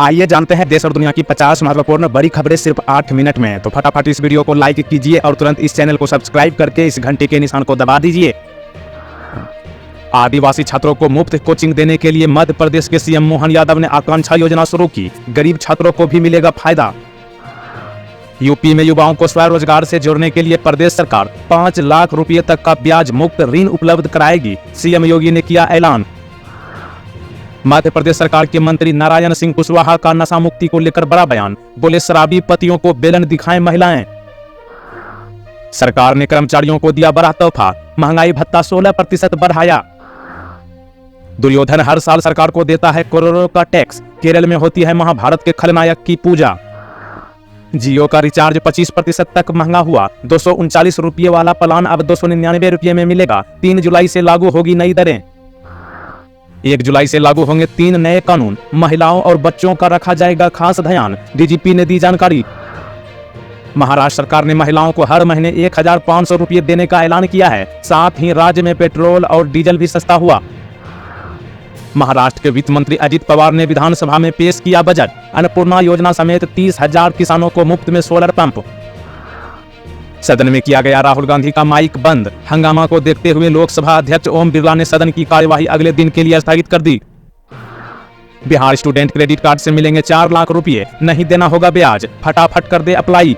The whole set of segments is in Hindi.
आइए जानते हैं देश और दुनिया की 50 महत्वपूर्ण बड़ी खबरें सिर्फ 8 मिनट में। तो फटाफट इस वीडियो को लाइक कीजिए और तुरंत इस चैनल को सब्सक्राइब करके इस घंटे के निशान को दबा दीजिए। आदिवासी छात्रों को मुफ्त कोचिंग देने के लिए मध्य प्रदेश के सीएम मोहन यादव ने आकांक्षा योजना शुरू की। गरीब छात्रों को भी मिलेगा फायदा। यूपी में युवाओं को स्वरोजगार से जोड़ने के लिए प्रदेश सरकार 5 लाख रुपए तक का ब्याज मुक्त ऋण उपलब्ध कराएगी। सीएम योगी ने किया ऐलान। मध्य प्रदेश सरकार के मंत्री नारायण सिंह कुशवाहा का नशा मुक्ति को लेकर बड़ा बयान। बोले शराबी पतियों को बेलन दिखाएं महिलाएं। सरकार ने कर्मचारियों को दिया बड़ा तोहफा, महंगाई भत्ता 16% बढ़ाया। दुर्योधन हर साल सरकार को देता है करोड़ों का टैक्स। केरल में होती है महाभारत के खलनायक की पूजा। जियो का रिचार्ज 25% तक महंगा हुआ। 239 रुपये वाला प्लान अब 299 रुपये में मिलेगा। 3 जुलाई से लागू होगी नई दरें। 1 जुलाई से लागू होंगे 3 नए कानून। महिलाओं और बच्चों का रखा जाएगा खास ध्यान। डीजीपी ने दी जानकारी। महाराष्ट्र सरकार ने महिलाओं को हर महीने 1500 रुपये देने का ऐलान किया है। साथ ही राज्य में पेट्रोल और डीजल भी सस्ता हुआ। महाराष्ट्र के वित्त मंत्री अजित पवार ने विधानसभा में पेश किया बजट। अन्नपूर्णा योजना समेत 30,000 किसानों को मुफ्त में सोलर पंप। सदन में किया गया राहुल गांधी का माइक बंद। हंगामा को देखते हुए लोकसभा अध्यक्ष ओम बिरला ने सदन की कार्यवाही अगले दिन के लिए स्थगित कर दी। बिहार स्टूडेंट क्रेडिट कार्ड से मिलेंगे 4 लाख रुपए, नहीं देना होगा ब्याज, फटाफट कर दे अप्लाई।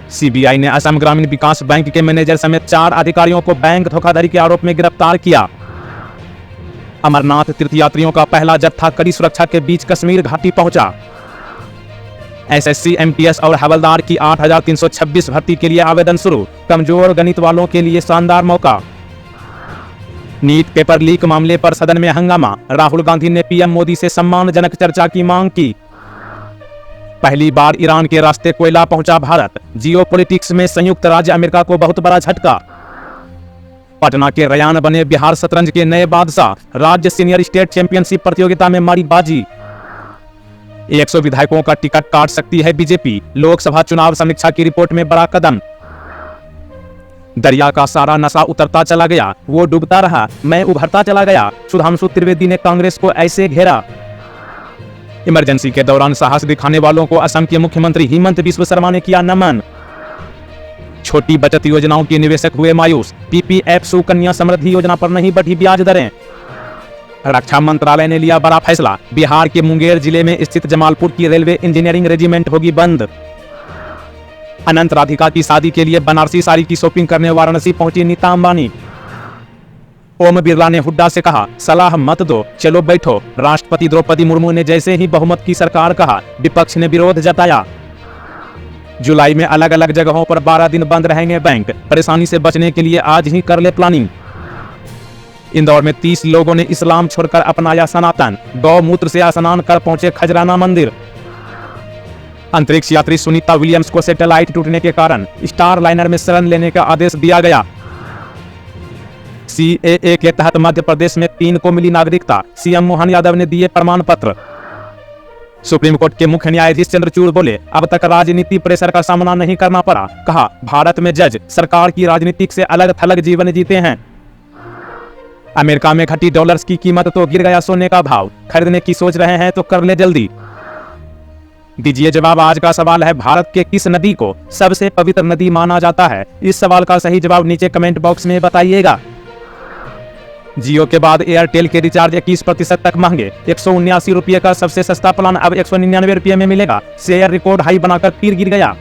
सीबीआई ने असम ग्रामीण विकास बैंक के मैनेजर समेत 4 अधिकारियों को बैंक धोखाधड़ी के आरोप में गिरफ्तार किया। अमरनाथ तीर्थयात्रियों का पहला जत्था कड़ी सुरक्षा के बीच कश्मीर घाटी पहुंचा। एसएससी, एमटीएस और हवलदार की 8,326 भर्ती के लिए आवेदन शुरू। कमजोर गणित वालों के लिए शानदार मौका। नीट पेपर लीक मामले पर सदन में हंगामा। राहुल गांधी ने पीएम मोदी से सम्मानजनक चर्चा की मांग की। पहली बार ईरान के रास्ते कोयला पहुंचा भारत। जियोपॉलिटिक्स में संयुक्त राज्य अमेरिका को बहुत बड़ा झटका। पटना के रयान बने बिहार शतरंज के नए बादशाह। राज्य सीनियर स्टेट चैंपियनशिप प्रतियोगिता में मारी बाजी। 100 विधायकों का टिकट काट सकती है बीजेपी। लोकसभा चुनाव समीक्षा की रिपोर्ट में बड़ा कदम। दरिया का सारा नशा उतरता चला गया, वो डूबता रहा, मैं उभरता चला गया। सुधांशु त्रिवेदी ने कांग्रेस को ऐसे घेरा। इमरजेंसी के दौरान साहस दिखाने वालों को असम के मुख्यमंत्री हेमंत बिस्व शर्मा ने किया नमन। छोटी बचत योजनाओं के निवेशक हुए मायूस। पीपीएफ सुकन्या समृद्धि योजना पर नहीं बढ़ी ब्याज दरें। रक्षा मंत्रालय ने लिया बड़ा फैसला। बिहार के मुंगेर जिले में स्थित जमालपुर की रेलवे इंजीनियरिंग रेजिमेंट होगी बंद। अनंत राधिका की शादी के लिए बनारसी साड़ी की शॉपिंग करने वाराणसी पहुंची नीता अंबानी। ओम बिरला ने हुड्डा से कहा, सलाह मत दो, चलो बैठो। राष्ट्रपति द्रौपदी मुर्मू ने जैसे ही बहुमत की सरकार कहा, विपक्ष ने विरोध जताया। जुलाई में अलग अलग जगहों पर 12 दिन बंद रहेंगे बैंक। परेशानी से बचने के लिए आज ही कर ले प्लानिंग। इंदौर में 30 लोगों ने इस्लाम छोड़कर अपनाया सनातन। गौमूत्र से स्नान कर पहुंचे खजराना मंदिर। अंतरिक्ष यात्री सुनीता विलियम्स को सैटेलाइट टूटने के कारण स्टार लाइनर में शरण लेने का आदेश दिया गया। सीएए के तहत मध्य प्रदेश में 3 को मिली नागरिकता। सीएम मोहन यादव ने दिए प्रमाण पत्र। सुप्रीम कोर्ट के मुख्य न्यायाधीश चंद्रचूड़ बोले, अब तक राजनीति प्रेशर का सामना नहीं करना पड़ा। कहा, भारत में जज सरकार की राजनीतिक से अलग थलग जीवन जीते हैं। अमेरिका में घटी डॉलर्स की कीमत तो गिर गया सोने का भाव। खरीदने की सोच रहे हैं तो कर ले जल्दी। दीजिए जवाब। आज का सवाल है, भारत के किस नदी को सबसे पवित्र नदी माना जाता है? इस सवाल का सही जवाब नीचे कमेंट बॉक्स में बताइएगा। जियो के बाद एयरटेल के रिचार्ज 21% तक महंगे। 179 रुपये का सबसे सस्ता प्लान अब 199 रुपये में मिलेगा। शेयर रिकॉर्ड हाई बनाकर फिर गिर गया।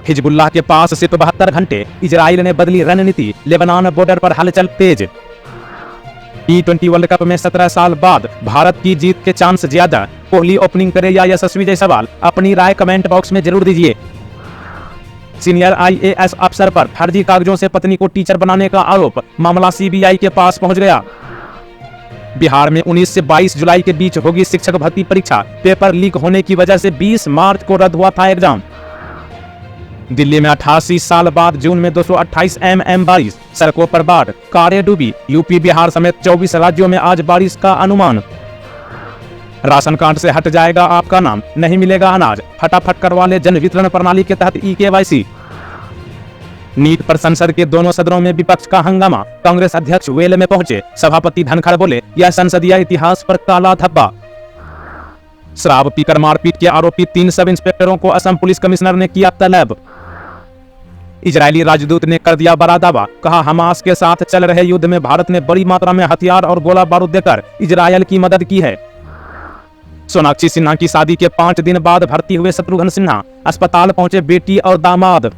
हिजबुल्लाह के पास सिर्फ 72 घंटे। इजराइल ने बदली रणनीति। लेबनान बॉर्डर पर हलचल तेज। T20 वर्ल्ड कप में 17 साल बाद भारत की जीत के चांस ज्यादा। कोहली ओपनिंग करे या यशस्वी जायसवाल? अपनी राय कमेंट बॉक्स में जरूर दीजिए। सीनियर आईएएस अफसर पर फर्जी कागजों से पत्नी को टीचर बनाने का आरोप। मामला सीबीआई के पास पहुंच गया। बिहार में 19 से 22 जुलाई के बीच होगी शिक्षक भर्ती परीक्षा। पेपर लीक होने की वजह से 20 मार्च को रद्द हुआ था एग्जाम। दिल्ली में 88 साल बाद जून में 228 mm बारिश। सड़कों पर बाढ़, कारें डूबी। यूपी बिहार समेत 24 राज्यों में आज बारिश का अनुमान। राशन कार्ड से हट जाएगा आपका नाम, नहीं मिलेगा अनाज। फटाफट करवा ले जन वितरण प्रणाली के तहत ई-केवाईसी। नीट पर संसद के दोनों सदनों में विपक्ष का हंगामा। कांग्रेस अध्यक्ष वेल में पहुंचे। सभापति धनखड़ बोले, यह संसदीय इतिहास पर काला धब्बा। शराब पीकर मारपीट के आरोपी 3 सब इंस्पेक्टरों को असम पुलिस कमिश्नर ने किया तलब। इजरायली राजदूत ने कर दिया बड़ा दावा, कहा हमास के साथ चल रहे युद्ध में भारत ने बड़ी मात्रा में हथियार और गोला बारूद देकर इजरायल की मदद की है। सोनाक्षी सिन्हा की शादी के 5 दिन बाद भर्ती हुए शत्रुघ्न सिन्हा, अस्पताल पहुंचे बेटी और दामाद।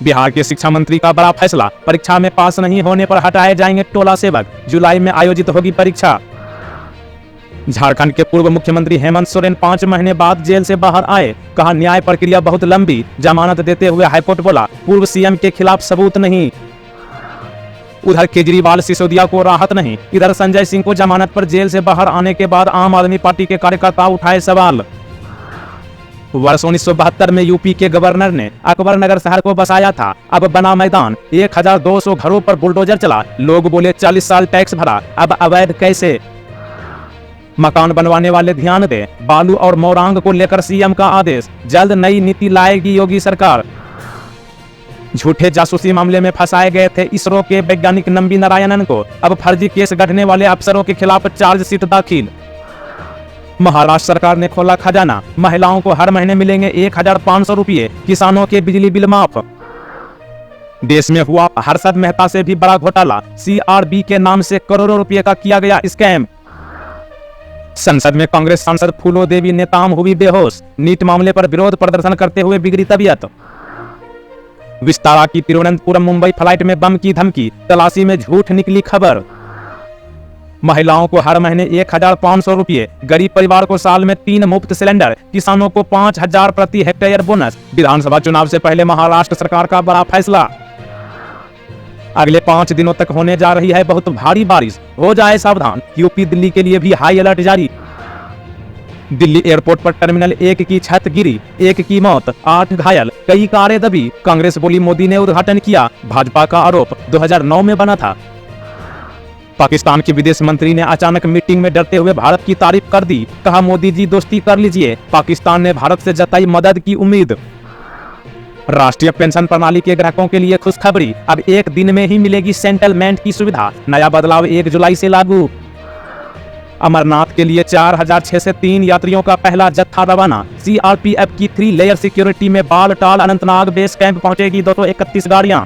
बिहार के शिक्षा मंत्री का बड़ा फैसला, परीक्षा में पास नहीं होने पर हटाए जाएंगे टोला सेवक, जुलाई में आयोजित होगी परीक्षा। झारखंड के पूर्व मुख्यमंत्री हेमंत सोरेन 5 महीने बाद जेल से बाहर आए, कहा न्याय प्रक्रिया बहुत लंबी, जमानत देते हुए हाईकोर्ट बोला पूर्व सीएम के खिलाफ सबूत नहीं। उधर केजरीवाल सिसोदिया को राहत नहीं, इधर संजय सिंह को जमानत पर जेल से बाहर आने के बाद आम आदमी पार्टी के कार्यकर्ता उठाए सवाल। वर्ष 1972 में यूपी के गवर्नर ने अकबर नगर शहर को बसाया था, अब बना मैदान, 1200 घरों पर बुलडोजर चला, लोग बोले 40 साल टैक्स भरा, अब अवैध कैसे। मकान बनवाने वाले ध्यान दें, बालू और मोरांग को लेकर सीएम का आदेश, जल्द नई नीति लाएगी योगी सरकार। झूठे जासूसी मामले में फंसाए गए थे इसरो के वैज्ञानिक नंबी नारायणन को, अब फर्जी केस गढ़ने वाले अफसरों के खिलाफ चार्जशीट दाखिल। महाराष्ट्र सरकार ने खोला खजाना, महिलाओं को हर महीने मिलेंगे 1500 रुपये, किसानों के बिजली बिल माफ। देश में हुआ हर्षद मेहता से भी बड़ा घोटाला, CRB के नाम से करोड़ों रुपये का किया गया स्कैम। संसद में कांग्रेस सांसद फूलो देवी नेताम हुई बेहोश, नीट मामले पर विरोध प्रदर्शन करते हुए बिगड़ी तबीयत। विस्तारा की तिरुवनंतपुरम मुंबई फ्लाइट में बम की धमकी, तलाशी में झूठ निकली खबर। महिलाओं को हर महीने 1500 रुपये, गरीब परिवार को साल में 3 मुफ्त सिलेंडर, किसानों को 5000 प्रति हेक्टेयर बोनस। विधानसभा चुनाव से पहले महाराष्ट्र सरकार का बड़ा फैसला, अगले 5 दिनों तक होने जा रही है बहुत भारी बारिश, हो जाए सावधान, यूपी दिल्ली के लिए भी हाई अलर्ट जारी। दिल्ली एयरपोर्ट पर टर्मिनल 1 की छत गिरी, 1 की मौत, 8 घायल, कई कारें दबी, कांग्रेस बोली मोदी ने उद्घाटन किया, भाजपा का आरोप 2009 में बना था। पाकिस्तान के विदेश मंत्री ने अचानक मीटिंग में डरते हुए भारत की तारीफ कर दी, कहा मोदी जी दोस्ती कर लीजिए, पाकिस्तान ने भारत से जताई मदद की उम्मीद। राष्ट्रीय पेंशन प्रणाली के ग्राहकों के लिए खुशखबरी, अब 1 दिन में ही मिलेगी सेटलमेंट की सुविधा, नया बदलाव 1 जुलाई से लागू। अमरनाथ के लिए 4603 यात्रियों का पहला जत्था रवाना, CRPF की 3 लेयर सिक्योरिटी में बालटाल अनंतनाग बेस कैंप पहुंचेगी 231 गाड़ियां।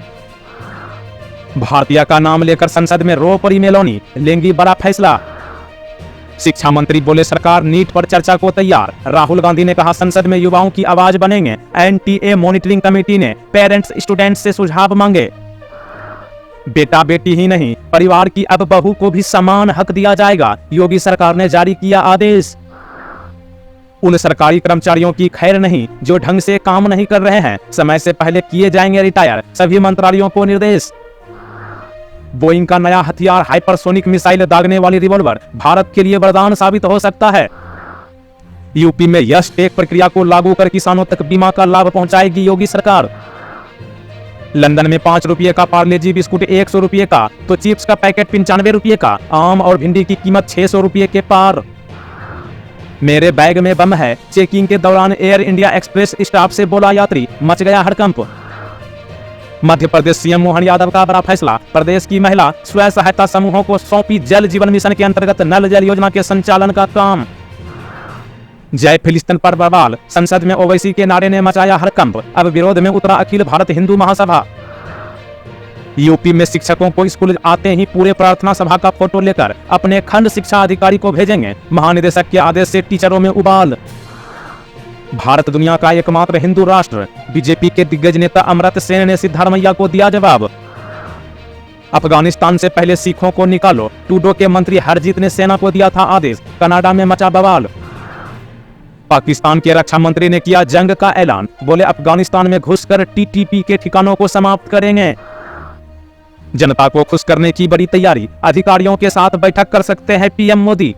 भारतीय का नाम लेकर संसद में रो पड़ी मेलोनी, लेंगी बड़ा फैसला। शिक्षा मंत्री बोले सरकार नीट पर चर्चा को तैयार, राहुल गांधी ने कहा संसद में युवाओं की आवाज बनेंगे। NTA मॉनिटरिंग कमेटी ने पेरेंट्स स्टूडेंट्स से सुझाव मांगे। बेटा बेटी ही नहीं, परिवार की अब बहू को भी समान हक दिया जाएगा, योगी सरकार ने जारी किया आदेश। उन सरकारी कर्मचारियों की खैर नहीं जो ढंग से काम नहीं कर रहे हैं, समय से पहले किए जाएंगे रिटायर, सभी मंत्रालयों को निर्देश। बोइंग का नया हथियार हाइपरसोनिक मिसाइल दागने वाली रिवॉल्वर भारत के लिए वरदान साबित हो सकता है। यूपी में यश टेक प्रक्रिया को लागू कर किसानों तक बीमा का लाभ पहुंचाएगी योगी सरकार। लंदन में 5 रुपये का पार्ले जी बिस्कुट 100 रुपये का, तो चिप्स का पैकेट 95 रुपये का, आम और भिंडी की कीमत 600 रुपये के पार। मेरे बैग में बम है, चेकिंग के दौरान एयर इंडिया एक्सप्रेस स्टाफ से बोला यात्री, मच गया हड़कंप। मध्य प्रदेश सीएम मोहन यादव का बड़ा फैसला, प्रदेश की महिला स्वयं सहायता समूहों को सौंपी जल जीवन मिशन के अंतर्गत नल जल योजना के संचालन का काम। जय फिलिस्तीन पर बवाल, संसद में ओवैसी के नारे ने मचाया हड़कंप, अब विरोध में उतरा अखिल भारत हिंदू महासभा। यूपी में शिक्षकों को स्कूल आते ही पूरे प्रार्थना सभा का फोटो लेकर अपने खंड शिक्षा अधिकारी को भेजेंगे, महानिदेशक के आदेश से टीचरों में उबाल। भारत दुनिया का एकमात्र हिंदू राष्ट्र, बीजेपी के दिग्गज नेता अमृत सेन ने सिद्धारमैया को दिया जवाब। अफगानिस्तान से पहले सिखों को निकालो, ट्रूडो के मंत्री हरजीत ने सेना को दिया था आदेश, कनाडा में मचा बवाल। पाकिस्तान के रक्षा मंत्री ने किया जंग का ऐलान, बोले अफगानिस्तान में घुसकर TTP के ठिकानों को समाप्त करेंगे। जनता को खुश करने की बड़ी तैयारी, अधिकारियों के साथ बैठक कर सकते हैं PM मोदी।